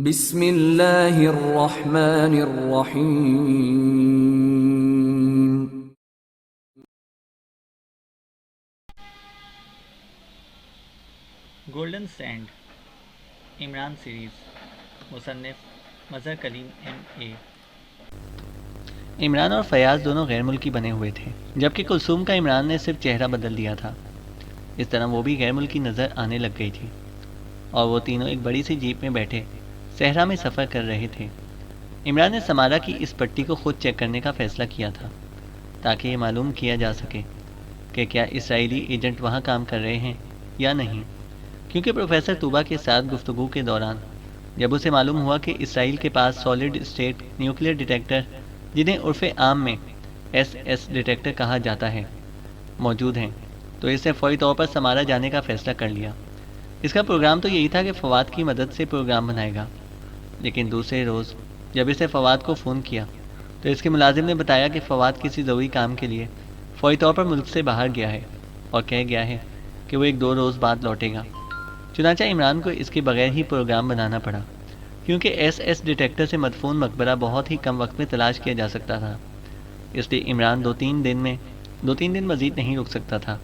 بسم اللہ الرحمن الرحیم۔ گولڈن سینڈ عمران سیریز، مصنف مظہر کلیم ایم اے۔ عمران اور فیاض دونوں غیر ملکی بنے ہوئے تھے، جبکہ کلثوم کا عمران نے صرف چہرہ بدل دیا تھا۔ اس طرح وہ بھی غیر ملکی نظر آنے لگ گئی تھی، اور وہ تینوں ایک بڑی سی جیپ میں بیٹھے صحرا میں سفر کر رہے تھے۔ عمران نے سمارا کی اس پٹی کو خود چیک کرنے کا فیصلہ کیا تھا، تاکہ یہ معلوم کیا جا سکے کہ کیا اسرائیلی ایجنٹ وہاں کام کر رہے ہیں یا نہیں، کیونکہ پروفیسر طوبہ کے ساتھ گفتگو کے دوران جب اسے معلوم ہوا کہ اسرائیل کے پاس سالڈ اسٹیٹ نیوکلیئر ڈیٹیکٹر، جنہیں عرف عام میں ایس ڈیٹیکٹر کہا جاتا ہے، موجود ہیں، تو اس نے فوری طور پر سمارا جانے کا فیصلہ کر لیا۔ اس کا پروگرام تو یہی تھا کہ فواد کی مدد سے پروگرام بنائے گا، لیکن دوسرے روز جب اس نے فواد کو فون کیا تو اس کے ملازم نے بتایا کہ فواد کسی ضروری کام کے لیے فوری طور پر ملک سے باہر گیا ہے، اور کہہ گیا ہے کہ وہ 1-2 روز بعد لوٹے گا۔ چنانچہ عمران کو اس کے بغیر ہی پروگرام بنانا پڑا، کیونکہ ایس ڈیٹیکٹر سے مدفون مقبرہ بہت ہی کم وقت میں تلاش کیا جا سکتا تھا۔ اس لیے عمران 2-3 دن مزید نہیں رک سکتا تھا۔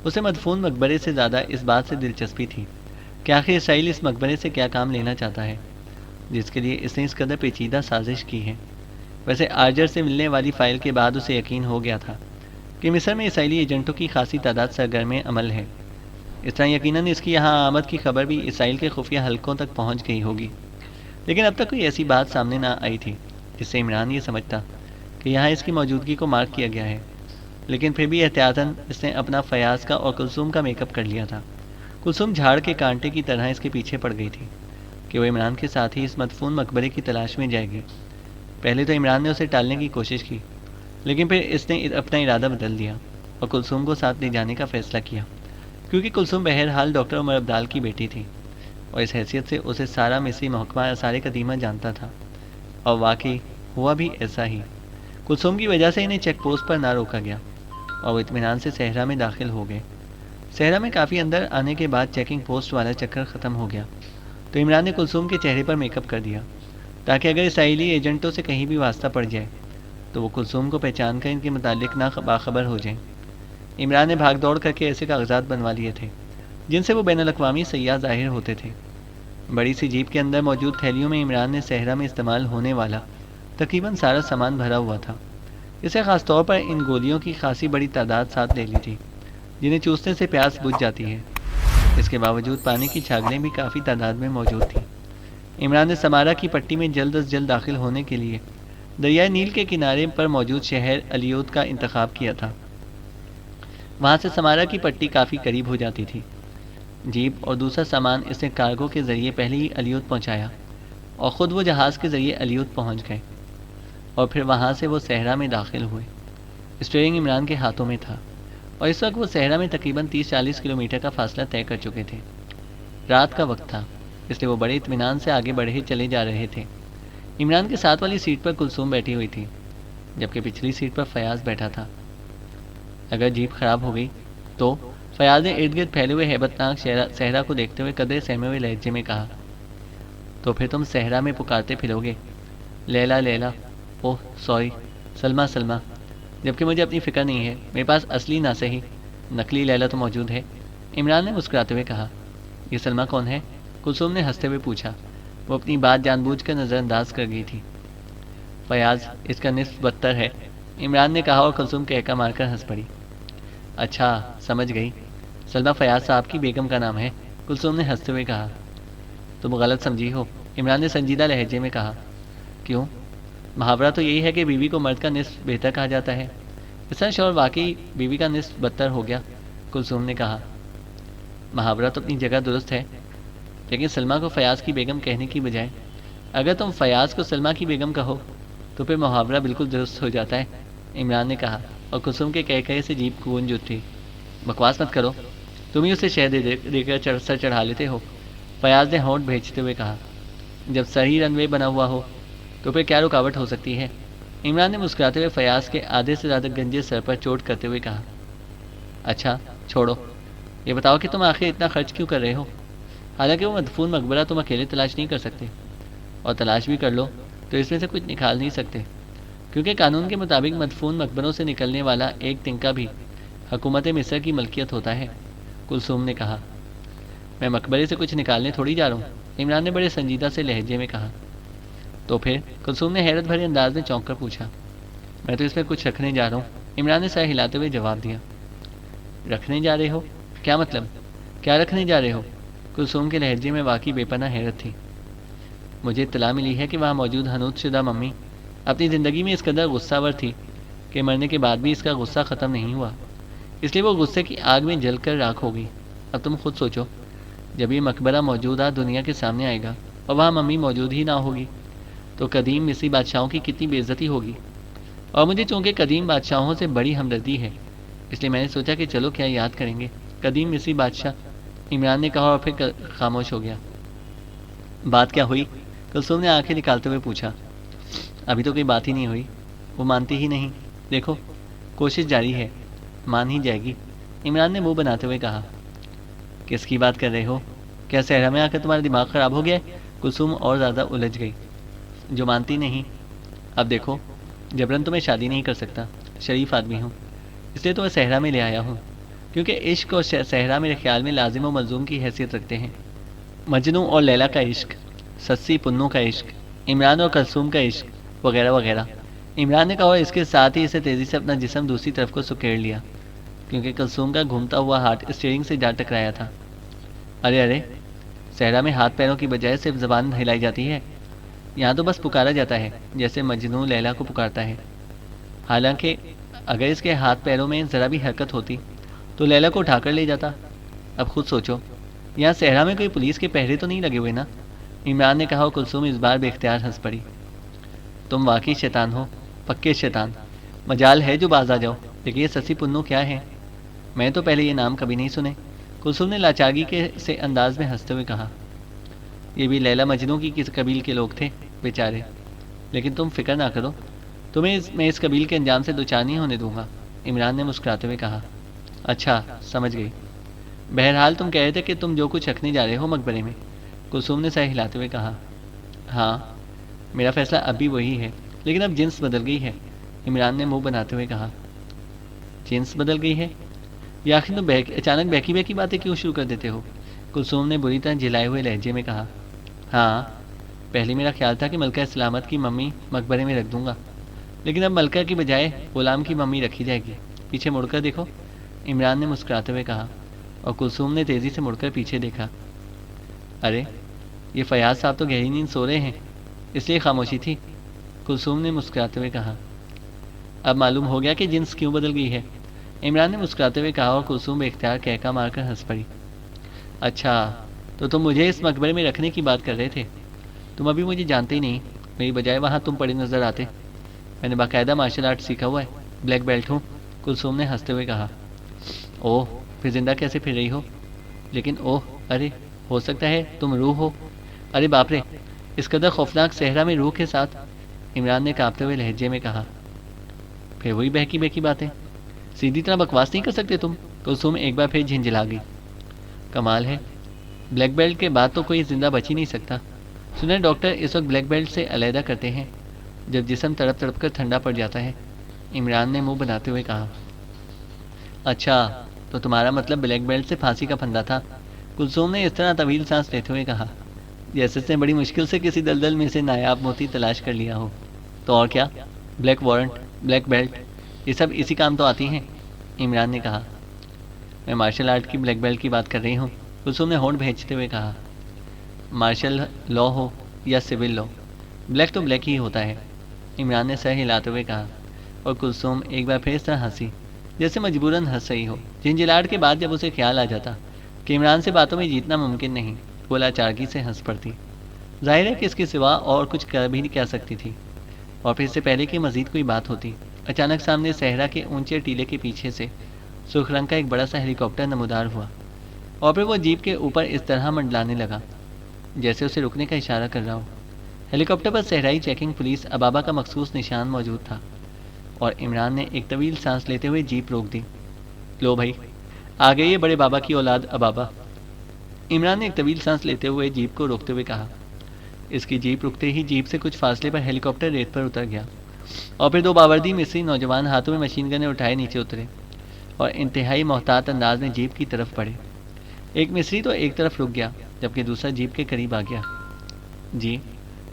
اسے مدفون مقبرے سے زیادہ اس بات سے دلچسپی تھی کہ آخر اسرائیل اس مقبرے سے کیا کام لینا چاہتا ہے، جس کے لیے اس نے اس قدر پیچیدہ سازش کی ہے۔ ویسے آرجر سے ملنے والی فائل کے بعد اسے یقین ہو گیا تھا کہ مصر میں اسرائیلی ایجنٹوں کی خاصی تعداد سرگرم عمل ہے۔ اس طرح یقیناً اس کی یہاں آمد کی خبر بھی اسرائیل کے خفیہ حلقوں تک پہنچ گئی ہوگی، لیکن اب تک کوئی ایسی بات سامنے نہ آئی تھی جس سے عمران یہ سمجھتا کہ یہاں اس کی موجودگی کو مارک کیا گیا ہے۔ لیکن پھر بھی احتیاطاً اس نے اپنا فیاض کا اور کلثوم کا میک اپ کر لیا تھا۔ کلثوم جھاڑ کے کانٹے کی طرح اس کے پیچھے پڑ گئی تھی کہ وہ عمران کے ساتھ ہی اس مدفون مقبرے کی تلاش میں جائے گی۔ پہلے تو عمران نے اسے ٹالنے کی کوشش کی، لیکن پھر اس نے اپنا ارادہ بدل دیا اور کلثوم کو ساتھ لے جانے کا فیصلہ کیا، کیونکہ کلثوم بہرحال ڈاکٹر عمر عبدال کی بیٹی تھی، اور اس حیثیت سے اسے سارا مصری محکمہ آثار قدیمہ جانتا تھا، اور واقعی ہوا بھی ایسا ہی۔ کلثوم کی وجہ سے انہیں چیک پوسٹ پر نہ روکا گیا، اور وہ اطمینان سے صحرا میں داخل ہو گئے۔ صحرا میں کافی اندر آنے کے بعد چیکنگ پوسٹ والا چکر ختم ہو گیا، تو عمران نے کلثوم کے چہرے پر میک اپ کر دیا، تاکہ اگر اسرائیلی ایجنٹوں سے کہیں بھی واسطہ پڑ جائے تو وہ کلثوم کو پہچان کر ان کے متعلق نہ باخبر ہو جائیں۔ عمران نے بھاگ دوڑ کر کے ایسے کاغذات بنوا لیے تھے جن سے وہ بین الاقوامی سیاح ظاہر ہوتے تھے۔ بڑی سی جیپ کے اندر موجود تھیلیوں میں عمران نے صحرا میں استعمال ہونے والا تقریباً سارا سامان بھرا ہوا تھا۔ اسے خاص طور پر ان گولیوں کی خاصی بڑی تعداد ساتھ لے لی تھی، جنہیں چوسنے سے پیاس بجھ جاتی ہے۔ اس کے باوجود پانی کی چھاگلیں بھی کافی تعداد میں موجود تھیں۔ عمران نے سمارا کی پٹی میں جلد از جلد داخل ہونے کے لیے دریائے نیل کے کنارے پر موجود شہر الیوت کا انتخاب کیا تھا۔ وہاں سے سمارا کی پٹی کافی قریب ہو جاتی تھی۔ جیپ اور دوسرا سامان اس نے کارگو کے ذریعے پہلے ہی الیوت پہنچایا، اور خود وہ جہاز کے ذریعے الیوت پہنچ گئے، اور پھر وہاں سے وہ صحرا میں داخل ہوئے۔ اسٹیئرنگ عمران کے ہاتھوں میں تھا، اور اس وقت وہ صحرا میں تقریباً 30-40 کلومیٹر کا فاصلہ طے کر چکے تھے۔ رات کا وقت تھا، اس لیے وہ بڑے اطمینان سے آگے بڑھے چلے جا رہے تھے۔ عمران کے ساتھ والی سیٹ پر کلثوم بیٹھی ہوئی تھی، جبکہ پچھلی سیٹ پر فیاض بیٹھا تھا۔ اگر جیپ خراب ہو گئی تو؟ فیاض نے ارد گرد پھیلے ہوئے ہیبت ناک صحرا کو دیکھتے ہوئے قدرے سہمے ہوئے لہجے میں کہا، تو پھر تم صحرا میں پکارتے پھرو گے، لیلا لیلا، اوہ سوری، سلمہ سلمہ، جبکہ مجھے اپنی فکر نہیں ہے، میرے پاس اصلی نہ صحیح نقلی لیلا تو موجود ہے۔ عمران نے مسکراتے ہوئے کہا، یہ سلمہ کون ہے؟ کلثوم نے ہنستے ہوئے پوچھا۔ وہ اپنی بات جان بوجھ کر نظر انداز کر گئی تھی۔ فیاض اس کا نصف بدتر ہے، عمران نے کہا، اور کلثوم کہکا مار کر ہنس پڑی۔ اچھا سمجھ گئی، سلمہ فیاض صاحب کی بیگم کا نام ہے، کلثوم نے ہنستے ہوئے کہا۔ تم غلط سمجھی ہو، عمران نے سنجیدہ لہجے میں کہا۔ کیوں؟ محاورہ تو یہی ہے کہ بیوی کو مرد کا نصف بہتر کہا جاتا ہے۔ اس طرح شوہر واقعی بیوی کا نصف بدتر ہو گیا، کلثوم نے کہا۔ محاورہ تو اپنی جگہ درست ہے، لیکن سلمہ کو فیاض کی بیگم کہنے کی بجائے اگر تم فیاض کو سلمہ کی بیگم کہو تو پھر محاورہ بالکل درست ہو جاتا ہے، عمران نے کہا، اور کلثوم کے کہے سے جیپ گونج اٹھی۔ بکواس مت کرو، تم ہی اسے شہد دے کر سر چڑھا لیتے ہو، فیاض نے ہونٹ بھیجتے ہوئے کہا۔ جب سر ہی رن وے بنا ہوا ہو تو پھر کیا رکاوٹ ہو سکتی ہے؟ عمران نے مسکراتے ہوئے فیاض کے آدھے سے زیادہ گنجے سر پر چوٹ کرتے ہوئے کہا۔ اچھا چھوڑو، یہ بتاؤ کہ تم آخر اتنا خرچ کیوں کر رہے ہو؟ حالانکہ وہ مدفون مقبرہ تم اکیلے تلاش نہیں کر سکتے، اور تلاش بھی کر لو تو اس میں سے کچھ نکال نہیں سکتے، کیونکہ قانون کے مطابق مدفون مقبروں سے نکلنے والا ایک تنکا بھی حکومت مصر کی ملکیت ہوتا ہے۔ کلثوم نے کہا۔ میں مقبرے سے کچھ نکالنے تھوڑی جا رہا ہوں، عمران نے بڑے سنجیدہ سے لہجے میں کہا۔ تو پھر؟ کلثوم نے حیرت بھرے انداز میں چونک کر پوچھا۔ میں تو اس میں کچھ رکھنے جا رہا ہوں، عمران نے سر ہلاتے ہوئے جواب دیا۔ رکھنے جا رہے ہو؟ کیا مطلب؟ کیا رکھنے جا رہے ہو؟ کلثوم کے لہجے میں واقعی بے پناہ حیرت تھی۔ مجھے اطلاع ملی ہے کہ وہاں موجود حنوط شدہ ممی اپنی زندگی میں اس قدر غصہ ور تھی کہ مرنے کے بعد بھی اس کا غصہ ختم نہیں ہوا، اس لیے وہ غصے کی آگ میں جل کر راکھ ہو گئی۔ اب تم خود سوچو، جب یہ مقبرہ موجودہ دنیا کے سامنے آئے گا اور وہاں ممی موجود ہی نہ ہوگی تو قدیم مصری بادشاہوں کی کتنی بے عزتی ہوگی۔ اور مجھے چونکہ قدیم بادشاہوں سے بڑی ہمدردی ہے، اس لیے میں نے سوچا کہ چلو کیا یاد کریں گے قدیم مصری بادشاہ، عمران نے کہا اور پھر خاموش ہو گیا۔ بات کیا ہوئی؟ کلثوم نے آنکھیں نکالتے ہوئے پوچھا۔ ابھی تو کوئی بات ہی نہیں ہوئی، وہ مانتی ہی نہیں، دیکھو کوشش جاری ہے، مان ہی جائے گی، عمران نے منہ بناتے ہوئے کہا۔ کس کی بات کر رہے ہو؟ کیا صحرا میں آ کر تمہارا دماغ خراب ہو گیا ہے؟ کلثوم اور زیادہ الجھ گئی۔ جو مانتی نہیں؟ اب دیکھو، جبرن تو میں شادی نہیں کر سکتا، شریف آدمی ہوں، اس لیے تو میں صحرا میں لے آیا ہوں، کیونکہ عشق اور صحرا میرے خیال میں لازم و ملزوم کی حیثیت رکھتے ہیں۔ مجنوں اور لیلا کا عشق، سسی پنوں کا عشق، عمران اور کلثوم کا عشق، وغیرہ وغیرہ، عمران نے کہا اور اس کے ساتھ ہی اسے تیزی سے اپنا جسم دوسری طرف کو سکیڑ لیا، کیونکہ کلثوم کا گھومتا ہوا ہاتھ اسٹیئرنگ سے جا ٹکرایا تھا۔ ارے ارے، صحرا میں ہاتھ پیروں کی بجائے صرف زبان ہلائی جاتی ہے، یہاں تو بس پکارا جاتا ہے، جیسے مجنوں لیلا کو پکارتا ہے۔ حالانکہ اگر اس کے ہاتھ پیروں میں ذرا بھی حرکت ہوتی تو لیلا کو اٹھا کر لے جاتا۔ اب خود سوچو، یہاں صحرا میں کوئی پولیس کے پہرے تو نہیں لگے ہوئے نا؟ عمران نے کہا اور کلثوم اس بار بے اختیار ہنس پڑی۔ تم واقعی شیطان ہو، پکے شیطان، مجال ہے جو باز آ جاؤ، لیکن یہ سسی پنوں کیا ہے؟ میں تو پہلے یہ نام کبھی نہیں سنے، کلثوم نے لاچارگی کے سے انداز میں ہنستے ہوئے کہا۔ یہ بھی لیلا مجنوں کی کس قبیل کے لوگ تھے بیچارے، لیکن تم فکر نہ کرو، تمہیں میں اس قبیل کے انجام سے دوچار نہیں ہونے دوں گا، عمران نے مسکراتے ہوئے کہا۔ اچھا سمجھ گئی، بہرحال تم کہہ رہے تھے کہ تم جو کچھ رکھنے جا رہے ہو مقبرے میں، کلثوم نے سر ہلاتے ہوئے کہا۔ ہاں، میرا فیصلہ اب بھی وہی ہے، لیکن اب جنس بدل گئی ہے، عمران نے منہ بناتے ہوئے کہا۔ جنس بدل گئی ہے؟ یا آخر تم اچانک بہکی بہکی باتیں کیوں شروع کر دیتے ہو؟ کلثوم نے بری طرح جھلائے ہوئے لہجے میں کہا۔ ہاں، پہلے میرا خیال تھا کہ ملکہ سلامت کی ممی مقبرے میں رکھ دوں گا، لیکن اب ملکہ کی بجائے غلام کی ممی رکھی جائے گی، پیچھے مڑ کر دیکھو، عمران نے مسکراتے ہوئے کہا، اور کلثوم نے تیزی سے مڑ کر پیچھے دیکھا۔ ارے یہ فیاض صاحب تو گہری نیند سو رہے ہیں، اس لیے خاموشی تھی، کلثوم نے مسکراتے ہوئے کہا۔ اب معلوم ہو گیا کہ جنس کیوں بدل گئی ہے، عمران نے مسکراتے ہوئے کہا اور کلثوم بے اختیار کہکا مار کر ہنس پڑی۔ اچھا، تو تم مجھے اس مقبرے میں رکھنے کی بات کر رہے تھے، تم ابھی مجھے جانتے ہی نہیں، میری بجائے وہاں تم پڑے نظر آتے، میں نے باقاعدہ مارشل آرٹ سیکھا ہوا ہے، بلیک بیلٹ ہوں، کلثوم نے ہنستے ہوئے کہا۔ اوہ، پھر زندہ کیسے پھر رہی ہو؟ لیکن اوہ، ارے ہو سکتا ہے تم روح ہو؟ ارے باپ رے، اس قدر خوفناک صحرا میں روح کے ساتھ، عمران نے کانپتے ہوئے لہجے میں کہا۔ پھر وہی بہکی بہکی باتیں، سیدھی طرح بکواس نہیں کر سکتے تم، کلثوم ایک بار پھر جھنجھلا گئی۔ کمال ہے، بلیک بیلٹ کے بعد تو کوئی زندہ بچ ہی نہیں سکتا، سنیں ڈاکٹر اس وقت بلیک بیلٹ سے علیحدہ کرتے ہیں جب جسم تڑپ تڑپ کر ٹھنڈا پڑ جاتا ہے، عمران نے منہ بناتے ہوئے کہا۔ اچھا، تو تمہارا مطلب بلیک بیلٹ سے پھانسی کا پھندا تھا، کلثوم نے اس طرح طویل سانس لیتے ہوئے کہا جیسے اس نے بڑی مشکل سے کسی دلدل میں سے نایاب موتی تلاش کر لیا ہو۔ تو اور کیا، بلیک وارنٹ، بلیک بیلٹ، یہ سب اسی کام تو آتی ہیں، عمران نے کہا۔ میں مارشل آرٹ کی بلیک بیلٹ کی بات کر رہی ہوں، کلثوم نے ہونٹ بھینچتے ہوئے کہا۔ مارشل لا ہو یا سول لا، بلیک تو بلیک ہی ہوتا ہے، عمران نے سر ہلاتے ہوئے کہا، اور کلثوم ایک بار پھر اس طرح ہنسی جیسے مجبوراً ہنس رہی ہو۔ جھنجھلاہٹ کے بعد جب اسے خیال آ جاتا کہ عمران سے باتوں میں جیتنا ممکن نہیں، وہ لاچارگی سے ہنس پڑتی، ظاہر ہے کہ اس کے سوا اور کچھ کر بھی نہیں کہہ سکتی تھی۔ اور پھر اس سے پہلے کہ مزید کوئی بات ہوتی، اچانک سامنے صحرا کے اونچے ٹیلے کے پیچھے سے سرخ رنگ کا ایک بڑا سا ہیلی کاپٹر نمودار ہوا، اور پھر وہ جیپ کے اوپر اس طرح منڈلانے لگا جیسے اسے رکنے کا اشارہ کر رہا ہو۔ ہیلی کاپٹر پر صحرائی چیکنگ پولیس ابابا کا مخصوص نشان موجود تھا، اور عمران نے ایک طویل سانس لیتے ہوئے جیپ روک دی۔ لو بھائی، آ گئی ہے بڑے بابا کی اولاد ابابا، عمران نے ایک طویل سانس لیتے ہوئے جیپ کو روکتے ہوئے کہا۔ اس کی جیپ رکتے ہی جیپ سے کچھ فاصلے پر ہیلی کاپٹر ریت پر اتر گیا اور پھر دو باوردی مصری نوجوان ہاتھوں میں مشین گنیں اٹھائے نیچے اترے اور انتہائی محتاط انداز میں جیپ کی طرف بڑھے۔ ایک مصری تو ایک طرف رک گیا جبکہ دوسرا جیپ کے قریب آ گیا۔ جی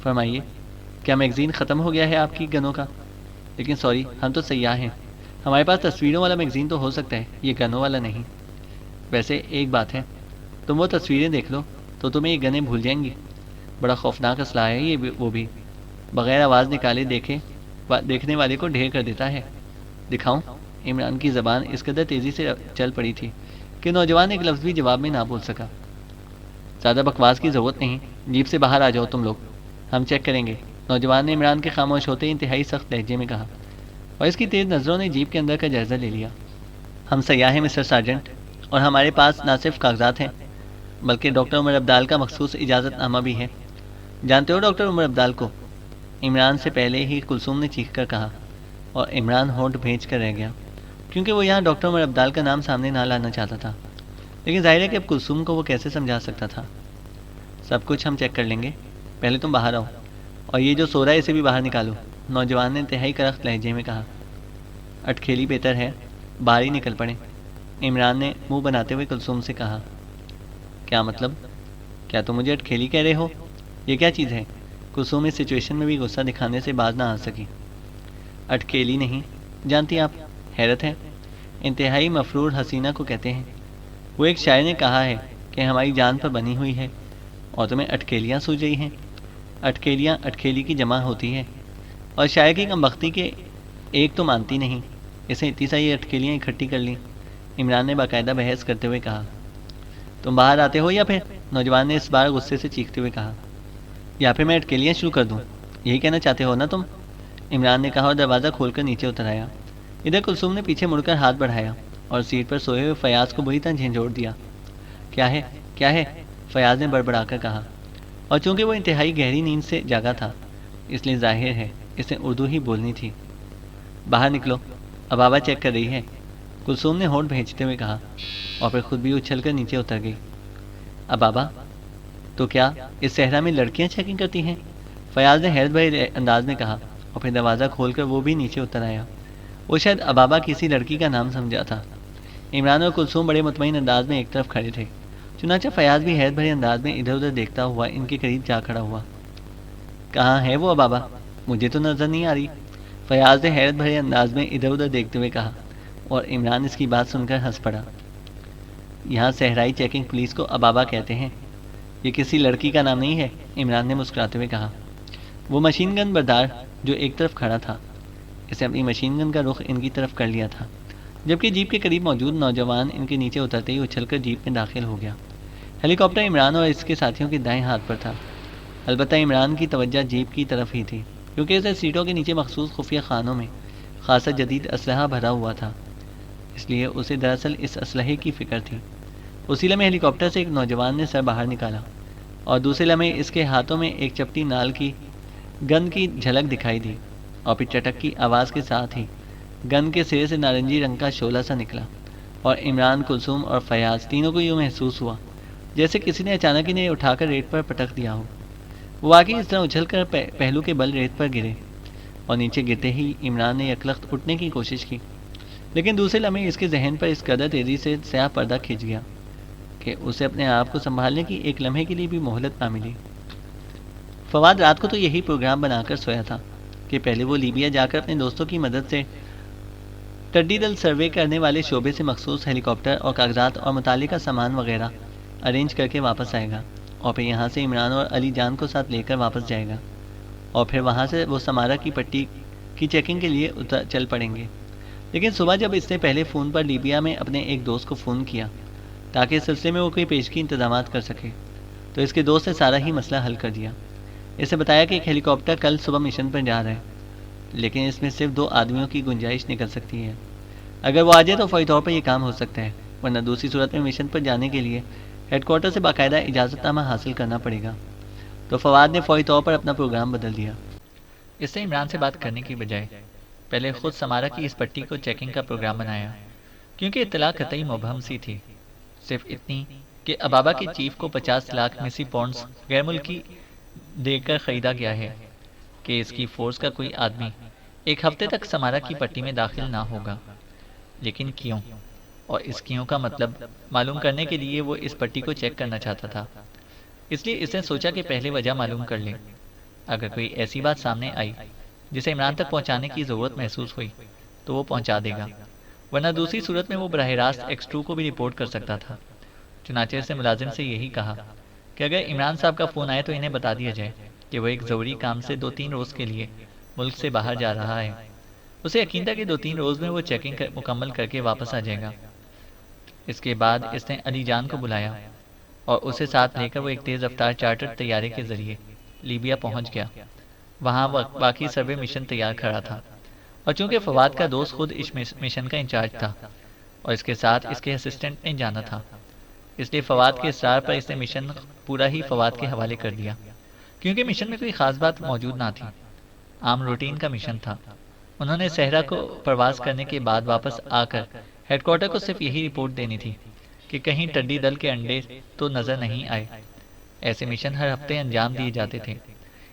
فرمائیے، کیا میگزین ختم ہو گیا ہے آپ کی گنوں کا؟ لیکن سوری، ہم تو سیاح ہیں، ہمارے پاس تصویروں والا میگزین تو ہو سکتا ہے، یہ گنوں والا نہیں۔ ویسے ایک بات ہے، تم وہ تصویریں دیکھ لو تو تمہیں یہ گنیں بھول جائیں گی۔ بڑا خوفناک اسلحہ ہے یہ وہ بھی، بغیر آواز نکالے دیکھنے والے کو ڈھیر کر دیتا ہے۔ دکھاؤں؟ عمران کی زبان اس قدر تیزی سے چل پڑی تھی کہ نوجوان ایک لفظ بھی جواب میں نہ بول سکا۔ زیادہ بکواس کی ضرورت نہیں، جیپ سے باہر آ جاؤ تم لوگ، ہم چیک کریں گے، نوجوان نے عمران کے خاموش ہوتے انتہائی سخت لہجے میں کہا، اور اس کی تیز نظروں نے جیپ کے اندر کا جائزہ لے لیا۔ ہم سیاح ہیں مسٹر سارجنٹ، اور ہمارے پاس نہ صرف کاغذات ہیں بلکہ ڈاکٹر عمر عبدال کا مخصوص اجازت نامہ بھی ہے۔ جانتے ہو ڈاکٹر عمر عبدال کو؟ عمران سے پہلے ہی کلثوم نے چیخ کر کہا، اور عمران ہونٹ بھینچ کر رہ گیا کیونکہ وہ یہاں ڈاکٹر عمر عبدال کا نام سامنے نہ لانا چاہتا تھا، لیکن ظاہر ہے کہ اب کلثوم کو وہ کیسے سمجھا سکتا تھا۔ سب کچھ ہم چیک کر لیں گے، پہلے تم باہر آؤ، اور یہ جو سو رہا ہے اسے بھی باہر نکالو، نوجوان نے انتہائی کرخت لہجے میں کہا۔ اٹکھیلی بہتر ہے، باہر ہی نکل پڑیں، عمران نے منہ بناتے ہوئے کلثوم سے کہا۔ کیا مطلب؟ کیا تم مجھے اٹکھیلی کہہ رہے ہو؟ یہ کیا چیز ہے؟ کلثوم اس سچویشن میں بھی غصہ دکھانے سے باز نہ آ سکی۔ اٹکھیلی نہیں جانتی آپ؟ حیرت ہے، انتہائی مفرور حسینہ کو کہتے ہیں۔ وہ ایک شاعر نے کہا ہے کہ ہماری جان پر بنی ہوئی ہے، اور تمہیں اٹکیلیاں سوچ رہی ہیں؟ اٹکیلیاں اٹکیلی کی جمع ہوتی ہے، اور شاعر کی کمبختی کے ایک تو مانتی نہیں، اسے اتنی ساری اٹکیلیاں اکٹھی کر لیں۔ عمران نے باقاعدہ بحث کرتے ہوئے کہا۔ تم باہر آتے ہو یا پھر؟ نوجوان نے اس بار غصے سے چیختے ہوئے کہا۔ یا پھر میں اٹکیلیاں شروع کر دوں، یہی کہنا چاہتے ہو نا تم؟ عمران نے کہا اور دروازہ کھول کر نیچے اتر آیا۔ ادھر کلثوم نے پیچھے مڑ کر ہاتھ بڑھایا اور سیٹ پر سوئے ہوئے فیاض کو بری طرح جھنجھوڑ دیا۔ کیا ہے کیا ہے؟ فیاض نے بڑبڑا کر کہا، اور چونکہ وہ انتہائی گہری نیند سے جاگا تھا اس لیے ظاہر ہے اسے اردو ہی بولنی تھی۔ باہر نکلو، ابابا چیک کر رہی ہے، کلثوم نے ہونٹ بھینچتے ہوئے کہا، اور پھر خود بھی اچھل کر نیچے اتر گئی۔ ابابا؟ تو کیا اس صحرا میں لڑکیاں چیکنگ کرتی ہیں؟ فیاض نے حیرت بھرے انداز میں کہا، اور پھر دروازہ کھول کر وہ بھی نیچے اتر آیا۔ وہ شاید ابابا کسی لڑکی کا نام سمجھا تھا۔ عمران اور کلثوم بڑے مطمئن انداز میں ایک طرف کھڑے تھے، چنانچہ فیاض بھی حیرت بھرے انداز میں ادھر ادھر دیکھتا ہوا ان کے قریب جا کھڑا ہوا۔ کہاں ہے وہ ابابا؟ مجھے تو نظر نہیں آ رہی، فیاض نے حیرت بھرے انداز میں ادھر ادھر دیکھتے ہوئے کہا، اور عمران اس کی بات سن کر ہنس پڑا۔ یہاں صحرائی چیکنگ پولیس کو ابابا کہتے ہیں، یہ کسی لڑکی کا نام نہیں ہے، عمران نے مسکراتے ہوئے کہا۔ وہ مشین گن بردار جو ایک طرف کھڑا تھا، اسے اپنی مشین گن کا رخ ان کی طرف کر لیا تھا، جبکہ جیپ کے قریب موجود نوجوان ان کے نیچے اترتے ہی اچھل کر جیپ میں داخل ہو گیا۔ ہیلی کاپٹر عمران اور اس کے ساتھیوں کے دائیں ہاتھ پر تھا، البتہ عمران کی توجہ جیپ کی طرف ہی تھی کیونکہ اسے سیٹوں کے نیچے مخصوص خفیہ خانوں میں خاصا جدید اسلحہ بھرا ہوا تھا، اس لیے اسے دراصل اس اسلحے کی فکر تھی۔ اسی لمحے ہیلی کاپٹر سے ایک نوجوان نے سر باہر نکالا اور دوسرے لمحے اس کے ہاتھوں میں ایک چپٹی نال کی گن کی جھلک دکھائی دی، اور پھر چٹک کی آواز کے ساتھ ہی گن کے سرے سے نارنجی رنگ کا شعلہ سا نکلا، اور عمران، کلثوم اور فیاض تینوں کو یوں محسوس ہوا جیسے کسی نے اچانک انہیں اٹھا کر ریت پر پٹک دیا ہو۔ وہ واقعی اس طرح اچھل کر پہلو کے بل ریت پر گرے، اور نیچے گرتے ہی عمران نے یکلخت اٹھنے کی کوشش کی، لیکن دوسرے لمحے اس کے ذہن پر اس قدر تیزی سے سیاہ پردہ کھنچ گیا کہ اسے اپنے آپ کو سنبھالنے کی ایک لمحے کے لیے بھی مہلت نہ ملی۔ فواد رات کو تو یہی پروگرام بنا کر سویا تھا کہ پہلے وہ لیبیا جا کر اپنے دوستوں کی مدد سے ٹڈی دل سروے کرنے والے شعبے سے مخصوص ہیلی کاپٹر اور کاغذات اور متعلقہ سامان وغیرہ ارینج کر کے واپس آئے گا، اور پھر یہاں سے عمران اور علی جان کو ساتھ لے کر واپس جائے گا، اور پھر وہاں سے وہ سمارا کی پٹی کی چیکنگ کے لیے چل پڑیں گے۔ لیکن صبح جب اس نے پہلے فون پر لیبیا میں اپنے ایک دوست کو فون کیا تاکہ اس سلسلے میں وہ کوئی پیشگی انتظامات کر سکے، تو اس کے دوست نے سارا ہی مسئلہ حل کر دیا۔ اسے بتایا کہ ایک ہیلی کاپٹر کل صبح مشن پر جا رہا ہے، لیکن اس میں صرف 2 آدمیوں کی گنجائش نکل سکتی ہے۔ اگر وہ آ جائے تو فوری طور پر یہ کام ہو سکتا ہے، ورنہ دوسری صورت میں مشن پر جانے کے لیے ہیڈ کوارٹر سے باقاعدہ اجازت نامہ حاصل کرنا پڑے گا۔ تو فواد نے فوری طور پر اپنا پروگرام بدل دیا۔ اس نے عمران سے بات کرنے کی بجائے پہلے خود سمارا کی اس پٹی کو چیکنگ کا پروگرام بنایا، کیونکہ اطلاع قطعی مبہم سی تھی، صرف اتنی کہ ابابا کے چیف کو 50 لاکھ مسی پاؤنڈز غیر ملکی دیکھ کر خریدا گیا ہے کہ اس کی فورس کا کوئی آدمی ایک ہفتے تک سمارا کی پٹی میں داخل نہ ہوگا۔ لیکن کیوں؟ اور اس کیوں کا مطلب معلوم کرنے کے لیے وہ اس پٹی کو چیک کرنا چاہتا تھا۔ اس لیے اس نے سوچا کہ پہلے وجہ معلوم کر لے۔ اگر کوئی ایسی بات سامنے آئی جسے عمران تک پہنچانے کی ضرورت محسوس ہوئی تو وہ پہنچا دے گا، ورنہ دوسری صورت میں وہ براہ راست X2 کو بھی رپورٹ کر سکتا تھا۔ چنانچہ اس نے ملازم سے یہی کہا کہ اگر عمران صاحب کا فون آئے تو انہیں بتا دیا جائے کہ وہ ایک ضروری کام سے 2-3 روز کے لیے ملک سے باہر جا رہا ہے۔ اسے یقین تھا کہ 2-3 روز میں وہ چیکنگ مکمل کر کے واپس آ جائے گا۔ اس کے بعد اس نے علی جان کو بلایا اور اسے ساتھ لے کر وہ ایک تیز رفتار چارٹر طیارے کے ذریعے لیبیا پہنچ گیا۔ وہاں باقی سروے مشن تیار کھڑا تھا، اور چونکہ فواد کا دوست خود اس مشن کا انچارج تھا اور اس کے ساتھ اس کے اسسٹنٹ نے جانا تھا، اس لیے فواد کے اصرار پر اس نے مشن پورا ہی فواد کے حوالے کر دیا، کیونکہ مشن میں کوئی خاص بات موجود نہ تھی، عام روٹین کا مشن تھا۔ انہوں نے صحرا کو پرواز کرنے کے بعد واپس آ کر ہیڈ کوارٹر کو صرف یہی رپورٹ دینی تھی کہ کہیں ٹڈی دل کے انڈے تو نظر نہیں آئے۔ ایسے مشن ہر ہفتے انجام دیے جاتے تھے،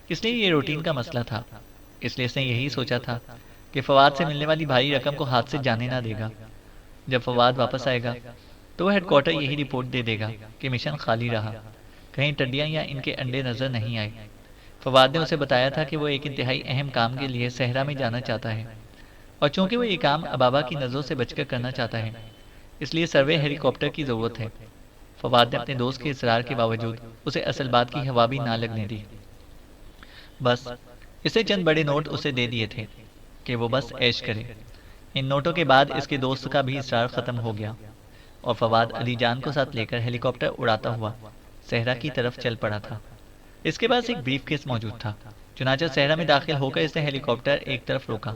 اس لیے یہ روٹین کا مسئلہ تھا۔ اس لیے اس نے یہی سوچا تھا کہ فواد سے ملنے والی بھاری رقم کو ہاتھ سے جانے نہ دے گا۔ جب فواد واپس آئے گا تو وہ ہیڈ کوارٹر یہی رپورٹ دے دے گا کہ مشن خالی رہا، کہیں ٹڈیاں یا ان کے انڈے نظر نہیں آئے۔ فواد نے اسے بتایا تھا کہ وہ ایک انتہائی اہم کام کے لیے صحرا میں جانا چاہتا ہے، اور چونکہ وہ یہ کام ابابا کی نظروں سے بچ کر کرنا چاہتا ہے، اس لیے سروے ہیلی کاپٹر کی ضرورت ہے۔ فواد نے اپنے دوست کے اصرار کے باوجود اسے اصل بات کی ہوا بھی نہ لگنے دی۔ بس اسے چند بڑے نوٹ اسے دے دیے تھے کہ وہ بس عیش کرے۔ ان نوٹوں کے بعد اس کے دوست کا بھی اصرار ختم ہو گیا اور فواد علی جان کو ساتھ لے کر ہیلی کاپٹر اڑاتا ہوا صحرا کی طرف چل پڑا تھا۔ اس کے پاس ایک بریف کیس موجود تھا، چنانچہ صحرا میں داخل ہو کر اس نے ہیلی کاپٹر ایک طرف روکا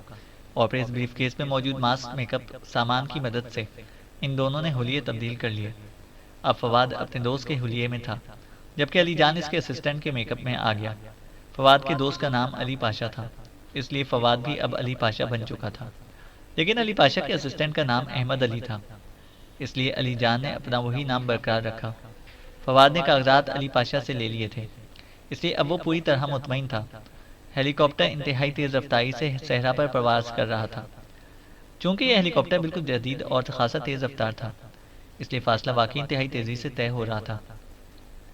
اور پھر اس بریف کیس میں موجود ماسک میک اپ سامان کی مدد سے ان دونوں نے حلیے تبدیل کر لیے۔ اب فواد اپنے دوست کے حلیے میں تھا، جبکہ علی جان اس کے اسسٹنٹ کے میک اپ میں آ گیا۔ فواد کے دوست کا نام علی پاشا تھا، اس لیے فواد بھی اب علی پاشا بن چکا تھا، لیکن علی پاشا کے اسسٹنٹ کا نام احمد علی تھا، اس لیے علی جان نے اپنا وہی نام برقرار رکھا۔ فواد نے کاغذات علی پاشا سے لے لیے تھے، اس لیے اب وہ پوری طرح مطمئن تھا۔ ہیلی کاپٹر انتہائی تیز رفتاری سے صحرا پر پرواز کر رہا تھا۔ چونکہ یہ ہیلی کاپٹر بالکل جدید اور خاصا تیز رفتار تھا، اس لیے فاصلہ واقعی انتہائی تیزی سے طے ہو رہا تھا۔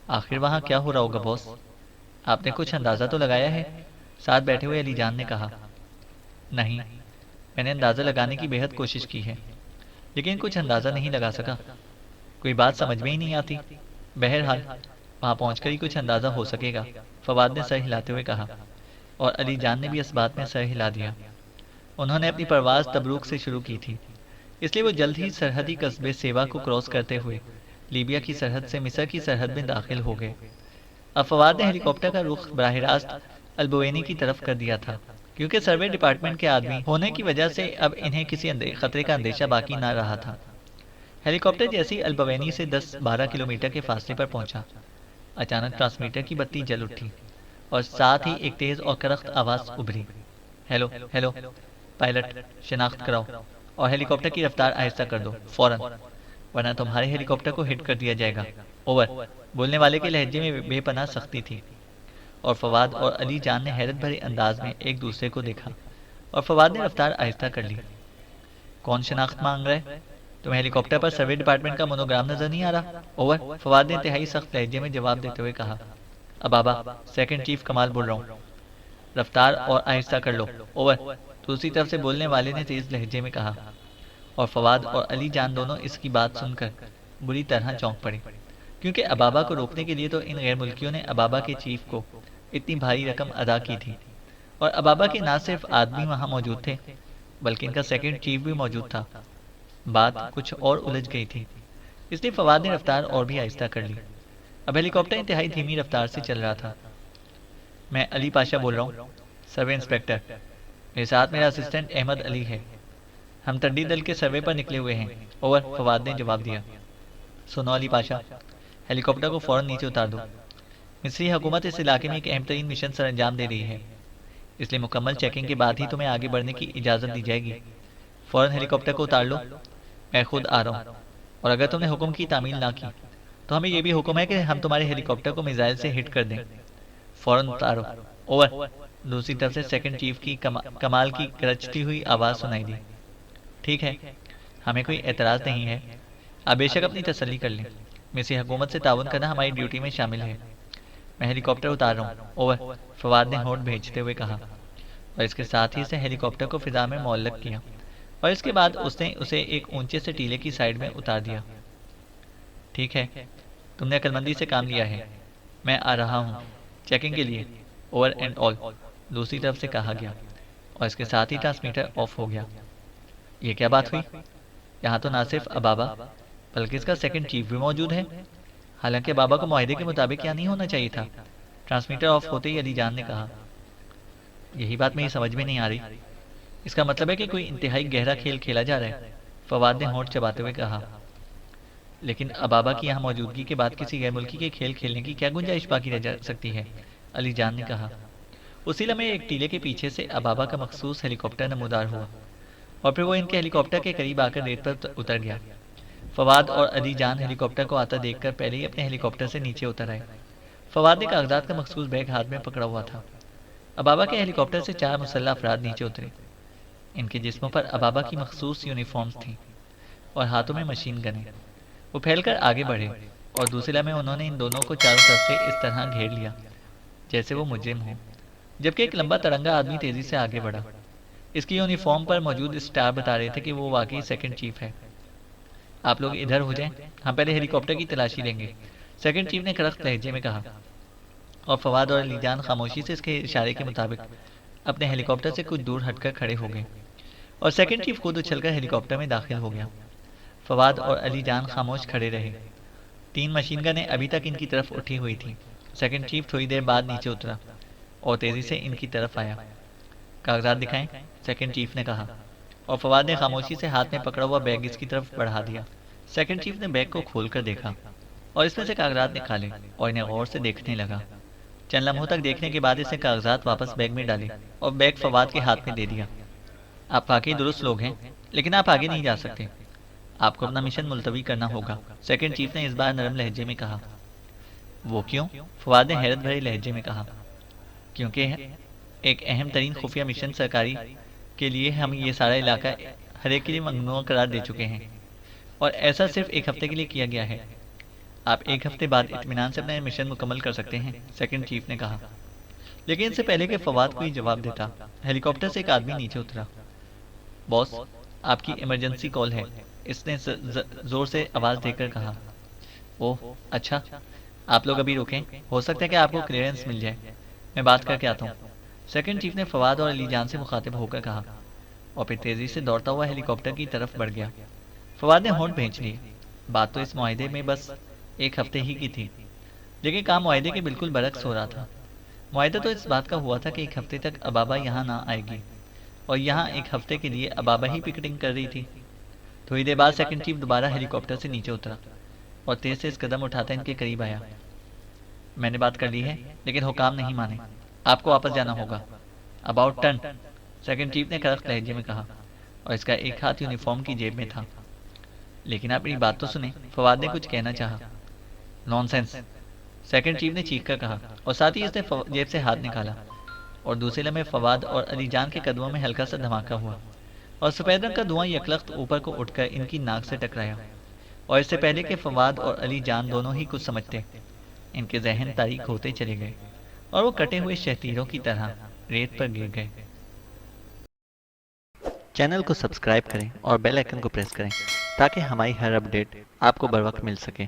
آخر وہاں کیا ہو رہا ہوگا باس؟ آپ نے کچھ اندازہ تو لگایا ہے؟ ساتھ بیٹھے ہوئے علی جان نے کہا۔ نہیں، میں نے اندازہ لگانے کی بے حد کوشش کی ہے، لیکن کچھ اندازہ نہیں لگا سکا۔ کوئی بات سمجھ میں ہی نہیں آتی۔ بہرحال وہاں پہنچ کر ہی کچھ اندازہ ہو سکے گا، فواد نے سر ہلاتے ہوئے کہا، اور علی جان نے بھی اس بات میں سر ہلا دیا۔ انہوں نے اپنی پرواز تبروک سے شروع کی تھی، اس لیے وہ جلد ہی سرحدی قصبے سیوا کو کراس کرتے ہوئے لیبیا کی سرحد سے مصر کی سرحد میں داخل ہو گئے۔ اب فواد نے ہیلی کاپٹر کا رخ براہ راست البوینی کی طرف کر دیا تھا، کیونکہ سروے ڈپارٹمنٹ کے آدمی ہونے کی وجہ سے اب انہیں کسی خطرے کا اندیشہ باقی نہ رہا تھا۔ ہیلی کاپٹر جیسی البوینی سے 10-12 کلومیٹر کے فاصلے پر پہنچا، اچانک ٹرانسمیٹر کی بتی جل اٹھی اور ساتھ ہی ایک تیز اور کرخت آواز ابھری، ہیلو ہیلو پائلٹ، شناخت کراؤ اور ہیلی کاپٹر کی رفتار آہستہ کر دو فوراً، ورنہ تمہارے ہیلی کاپٹر کو ہٹ کر دیا جائے گا، اوور۔ بولنے والے کے لہجے میں بے پناہ سختی تھی، اور فواد اور علی جان نے حیرت بھرے انداز میں ایک دوسرے کو دیکھا، اور فواد نے رفتار آہستہ کر لی۔ کون شناخت مانگ رہا ہے؟ تمہیں ہیلی کاپٹر پر سروے ڈپارٹمنٹ کا مونوگرام نظر نہیں آ رہا؟ اوور، فواد نے انتہائی سخت لہجے میں جواب دیتے ہوئے کہا۔ ابابا، سیکنڈ چیف کمال بول رہا ہوں، رفتار اور آہستہ کر لو، اوور، دوسری طرف سے بولنے والے نے تیز لہجے میں کہا، اور فواد اور علی جان دونوں اس کی بات سن کر بری طرح چونک پڑے، کیونکہ ابابا کو روکنے کے لیے تو ان غیر ملکیوں نے ابابا کے چیف کو اتنی بھاری رقم ادا کی تھی، اور ابابا کے نہ صرف آدمی وہاں موجود تھے بلکہ ان کا سیکنڈ چیف بھی موجود تھا۔ بات کچھ اور الجھ گئی تھی، اس لیے فواد نے رفتار اور بھی آہستہ کر لی۔ اب ہیلی کاپٹر انتہائی دھیمی رفتار سے چل رہا تھا۔ میں علی پاشا بول رہا ہوں، سروے انسپکٹر، میرے ساتھ میرا اسسٹنٹ احمد علی ہے، ہم ٹڈی دل کے سروے پر نکلے ہوئے ہیں، اوور، فواد نے جواب دیا۔ سنو علی پاشا، ہیلی کاپٹر کو فوراً نیچے اتار دو، مصری حکومت اس علاقے میں ایک اہم ترین مشن سر انجام دے رہی ہے، اس لیے مکمل چیکنگ کے بعد ہی تمہیں آگے بڑھنے کی اجازت دی جائے گی۔ فوراً ہیلی کاپٹر کو اتار لو، میں خود آ رہا ہوں، اور اگر تم نے حکم کی تعمیل نہ کی تو ہمیں یہ بھی حکم ہے کہ ہم تمہارے ہیلی کاپٹر کو میزائل سے ہٹ کر دیں۔ فوراً اتارو، اوور۔ دوسری طرف سے سیکنڈ چیف کی کمال کی گرجتی ہوئی آواز سنائی دی۔ ٹھیک ہے، ہمیں کوئی اعتراض نہیں ہے، آپ بے شک اپنی تسلی کر لیں، مسی حکومت سے تعاون کرنا ہماری ڈیوٹی میں شامل ہے۔ میں ہیلی کاپٹر اتار رہا ہوں، اوور، فواد نے ہونٹ بھیجتے ہوئے کہا، اور اس کے ساتھ ہی اس نے ہیلی کاپٹر کو فضا میں معلق کیا، اور اس کے بعد اس نے اسے ایک اونچے سے ٹیلے کی سائڈ میں اتار دیا۔ ٹھیک ہے، تم نے عقلمندی سے کام لیا ہے، میں آ رہا ہوں چیکنگ کے لیے، اوور اینڈ آل، دوسری طرف سے کہا گیا، اور اس کے ساتھ ہی ٹرانسمیٹر آف ہو گیا۔ یہ کیا بات ہوئی؟ یہاں تو نہ صرف ابابا بلکہ اس کا سیکنڈ چیف بھی موجود ہے، حالانکہ ابابا کو معاہدے کے مطابق کیا نہیں ہونا چاہیے تھا؟ ٹرانسمیٹر آف ہوتے ہی علی جان نے کہا، یہی بات میری سمجھ میں نہیں آ رہی، اس کا مطلب ہے کہ کوئی انتہائی گہرا کھیل کھیلا جا رہا ہے، فواد نے ہونٹ چباتے ہوئے کہا۔ لیکن ابابا کی یہاں موجودگی کے بعد کسی غیر ملکی کے کھیل کھیلنے کی کیا گنجائش باقی رہ جا سکتی ہے؟ علی جان نے کہا۔ اسی لمحے ایک ٹیلے کے پیچھے سے ابابا کا مخصوص ہیلی کاپٹر نمودار ہوا، اور پھر وہ ان کے ہیلی کاپٹر کے قریب آ کر ریت پر اتر گیا۔ فواد اور علی جان ہیلی کاپٹر کو آتا دیکھ کر پہلے ہی اپنے ہیلی کاپٹر سے نیچے اتر آئے۔ فواد نے کاغذات کا مخصوص بیگ ہاتھ میں پکڑا ہوا تھا۔ ابابا کے ہیلی کاپٹر سے 4 مسلح افراد نیچے اترے، ان کے جسموں پر ابابا کی مخصوص یونیفارمز تھیں اور ہاتھوں میں مشین گنیں۔ وہ پھیل کر آگے بڑھے، اور دوسرے لمحے انہوں نے ان دونوں کو چاروں طرف سے اس طرح گھیر لیا جیسے وہ مجرم ہوں، جبکہ ایک لمبا ترنگا آدمی تیزی سے آگے بڑھا۔ اس کی یونیفارم پر موجود اسٹار بتا رہے تھے کہ وہ واقعی سیکنڈ چیف ہے۔ آپ لوگ ادھر ہو جائیں، ہم پہلے ہیلی کاپٹر کی تلاشی لیں گے، سیکنڈ چیف نے کڑک لہجے میں کہا، اور فواد اور علی جان خاموشی سے اس کے اشارے کے مطابق اپنے ہیلی کاپٹر سے کچھ دور ہٹ کر کھڑے ہو گئے، اور سیکنڈ چیف خود اچھل کر ہیلی کاپٹر میں داخل ہو گیا۔ فواد اور علی جان خاموش کھڑے رہے۔ 3 مشین گنیں ابھی تک ان کی طرف اٹھی ہوئی تھیں۔ سیکنڈ چیف تھوڑی دیر بعد نیچے اترا اور تیزی سے ان کی طرف آیا۔ کاغذات دکھائیں، سیکنڈ چیف نے کہا، اور فواد نے خاموشی سے ہاتھ میں پکڑا ہوا بیگ اس کی طرف بڑھا دیا۔ سیکنڈ چیف نے بیگ کو کھول کر دیکھا اور اس میں سے کاغذات نکالے اور انہیں غور سے دیکھنے لگا۔ چند لمحوں تک دیکھنے کے بعد اس نے کاغذات واپس بیگ میں ڈالے اور بیگ فواد کے ہاتھ میں دے دیا۔ آپ واقعی درست لوگ ہیں، لیکن آپ آگے نہیں جا سکتے، آپ کو اپنا مشن ملتوی کرنا ہوگا، سیکنڈ چیف نے اس بار نرم لہجے میں کہا۔ وہ کیوں؟ فواد نے حیرت بھرے لہجے میں کہا۔ کیونکہ ایک اہم ترین خفیہ مشن سرکاری کے لیے ہم یہ سارا علاقہ ہر ایک کے لیے ممنوع قرار دے چکے ہیں، اور ایسا صرف 1 ہفتے کے لیے کیا گیا ہے۔ آپ 1 ہفتے بعد اطمینان سے اپنا مشن مکمل کر سکتے ہیں، سیکنڈ چیف نے کہا۔ لیکن اس سے پہلے کہ فواد کوئی جواب دیتا، ہیلی کاپٹر سے ایک آدمی نیچے اترا۔ باس، آپ کی ایمرجنسی کال ہے، اس نے زور سے آواز دے کر کہا۔ اوہ اچھا، آپ لوگ ابھی رکیں، ہو سکتا ہے کہ آپ کو کلیئرنس مل جائے، میں بات کر کے آتا ہوں، سیکنڈ چیف نے فواد اور علی جان سے مخاطب ہو کر کہا، اور پھر تیزی سے دوڑتا ہوا ہیلی کاپٹر کی طرف بڑھ گیا۔ فواد نے ہونٹ بھینچ لیے، بات تو اس معاہدے میں بس 1 ہفتے ہی کی تھی، لیکن کام معاہدے کے بالکل برعکس ہو رہا تھا۔ معاہدہ تو اس بات کا ہوا تھا کہ 1 ہفتے تک ابابا یہاں نہ آئے گی، اور یہاں 1 ہفتے کے لیے ابابا ہی پکٹنگ کر رہی تھی۔ تھوڑی دیر بعد سیکنڈ چیف دوبارہ ہیلی کاپٹر سے نیچے اترا اور تیز سے اس قدم اٹھاتا ان کے قریب آیا۔ میں نے بات کر لی ہے، لیکن حکام نہیں مانے، آپ کو واپس جانا ہوگا۔ اباؤٹ ٹرن، سیکنڈ چیف نے کڑک لہجے میں کہا، اور اس کا ایک ہاتھ یونیفارم کی جیب میں تھا۔ لیکن آپ میری بات تو سنیں، فواد نے کچھ کہنا چاہا۔ نان سینس، سیکنڈ چیف نے چیخ کر کہا، اور ساتھ ہی اس نے جیب سے ہاتھ نکالا، اور دوسرے لمحے فواد اور علی جان کے قدموں میں ہلکا سا دھماکہ ہوا، اور سفید رنگ کا دھواں یکلخت اوپر کو اٹھ کر ان کی ناک سے ٹکرایا، اور اس سے پہلے کہ فواد اور علی جان دونوں ہی کچھ سمجھتے، ان کے ذہن تاریک ہوتے چلے گئے، اور وہ کٹے ہوئے شہتیروں کی طرح ریت پر گر گئے۔ چینل کو سبسکرائب کریں اور بیل آئکن کو پریس کریں تاکہ ہماری ہر اپڈیٹ آپ کو بر وقت مل سکے۔